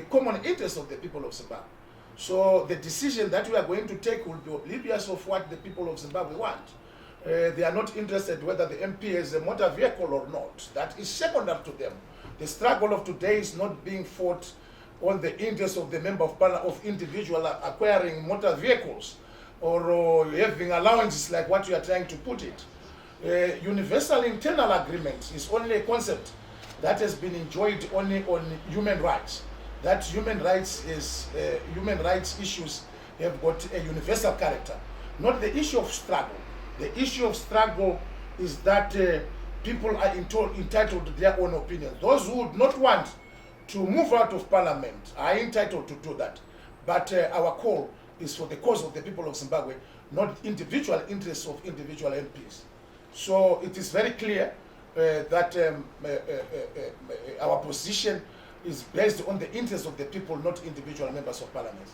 common interests of the people of Zimbabwe. So the decision that we are going to take will be oblivious of what the people of Zimbabwe want. They are not interested whether the MP is a motor vehicle or not. That is secondary to them. The struggle of today is not being fought on the interest of the member of parliament, of individual acquiring motor vehicles or having allowances like what you are trying to put it. Universal internal agreement is only a concept that has been enjoyed only on human rights. That human rights issues have got a universal character, not the issue of struggle. The issue of struggle is that people are entitled to their own opinions. Those who would not want to move out of parliament are entitled to do that. But our call is for the cause of the people of Zimbabwe, not individual interests of individual MPs. So it is very clear that our position is based on the interests of the people, not individual members of parliament.